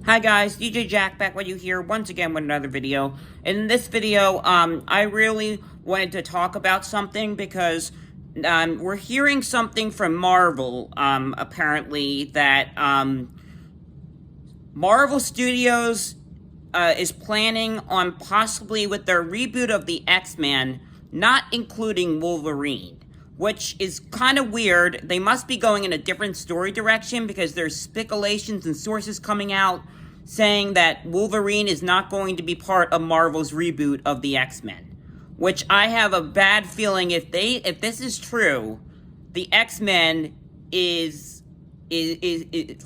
Hi guys, DJ Jack back with you here once again with another video. In this video, I really wanted to talk about something because we're hearing something from Marvel, apparently, that Marvel Studios is planning on possibly with their reboot of the X-Men, not including Wolverine. Which is kind of weird. They must be going in a different story direction because there's speculations and sources coming out saying that Wolverine is not going to be part of Marvel's reboot of the X-Men. Which I have a bad feeling if this is true, the X-Men is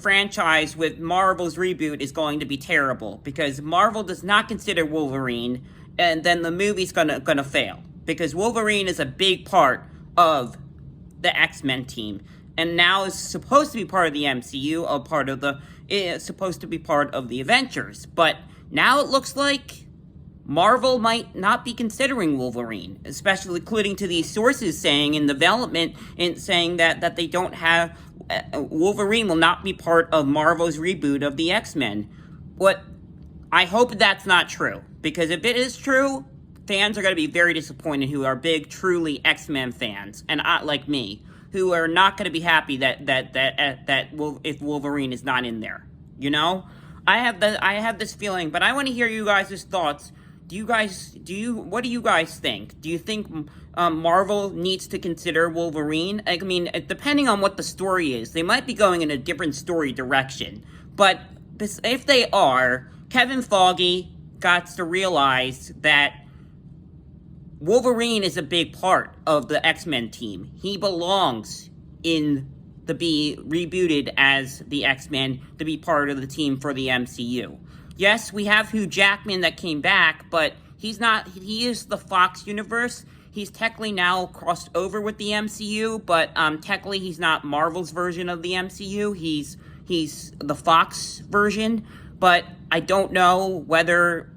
franchise with Marvel's reboot is going to be terrible because Marvel does not consider Wolverine, and then the movie's gonna fail because Wolverine is a big part of the X-Men team, and now is supposed to be part of the MCU, it's supposed to be part of the Avengers, but now it looks like Marvel might not be considering Wolverine, especially according to these sources saying in development, and saying that they don't have, Wolverine will not be part of Marvel's reboot of the X-Men. What, I hope that's not true, because if it is true, fans are going to be very disappointed who are big, truly X-Men fans, and like me, who are not going to be happy that if Wolverine is not in there. You know, I have this feeling, but I want to hear you guys' thoughts. What do you guys think? Do you think Marvel needs to consider Wolverine? I mean, depending on what the story is, they might be going in a different story direction. But if they are, Kevin Feige got to realize that Wolverine is a big part of the X-Men team. He belongs to be rebooted as the X-Men, to be part of the team for the MCU. Yes, we have Hugh Jackman that came back, but he is the Fox universe. He's technically now crossed over with the MCU, but technically he's not Marvel's version of the MCU. He's the Fox version, but I don't know whether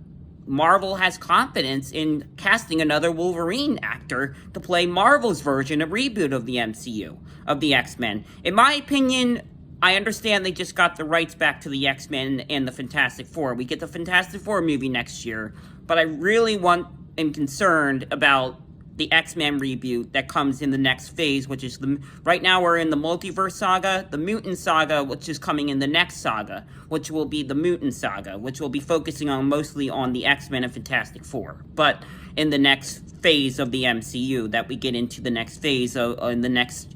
Marvel has confidence in casting another Wolverine actor to play Marvel's version of reboot of the MCU, of the X-Men. In my opinion, I understand they just got the rights back to the X-Men and the Fantastic Four. We get the Fantastic Four movie next year, but I really am concerned about the X-Men reboot that comes in the next phase, which is right now we're in the multiverse saga, the mutant saga, which is coming in the next saga, which will be the mutant saga, which will be focusing on mostly on the X-Men and Fantastic Four. But in the next phase of the MCU, that we get into the next phase in the next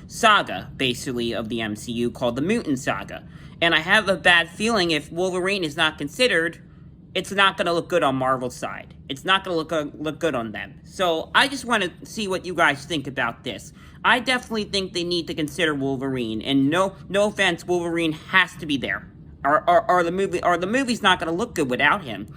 saga, basically, of the MCU called the mutant saga. And I have a bad feeling if Wolverine is not considered, it's not going to look good on Marvel's side. It's not going to look good on them. So I just want to see what you guys think about this. I definitely think they need to consider Wolverine. And no offense, Wolverine has to be there. Or the movie's not going to look good without him.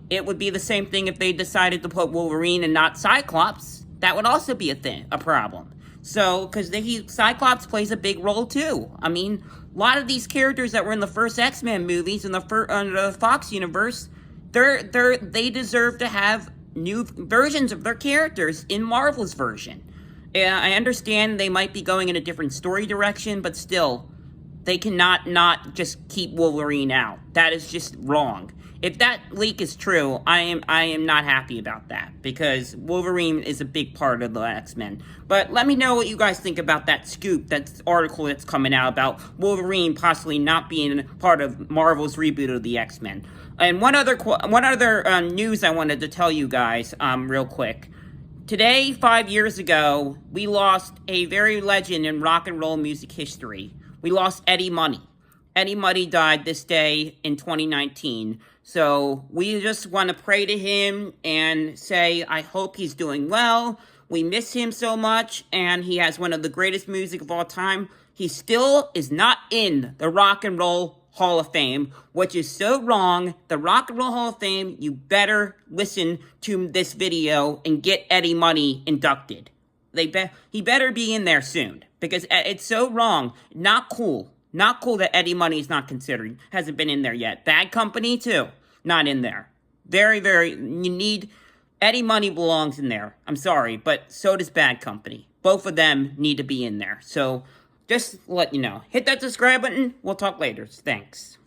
It would be the same thing if they decided to put Wolverine and not Cyclops. That would also be a problem. So, because Cyclops plays a big role too. I mean, a lot of these characters that were in the first X-Men movies in the Fox universe, they deserve to have new versions of their characters in Marvel's version. I understand they might be going in a different story direction, but still, they cannot not just keep Wolverine out. That is just wrong. If that leak is true, I am not happy about that, because Wolverine is a big part of the X-Men. But let me know what you guys think about that scoop, that article that's coming out about Wolverine possibly not being part of Marvel's reboot of the X-Men. And one other news I wanted to tell you guys real quick. Today, 5 years ago, we lost a very legend in rock and roll music history. We lost Eddie Money. Eddie Money died this day in 2019. So we just want to pray to him and say, I hope he's doing well. We miss him so much, and he has one of the greatest music of all time. He still is not in the Rock and Roll Hall of Fame, which is so wrong. The Rock and Roll Hall of Fame, you better listen to this video and get Eddie Money inducted. He better be in there soon, because it's so wrong. Not cool. Not cool that Eddie Money is not considered. Hasn't been in there yet. Bad Company, too. Not in there. Eddie Money belongs in there. I'm sorry, but so does Bad Company. Both of them need to be in there. So, just let you know. Hit that subscribe button. We'll talk later. Thanks.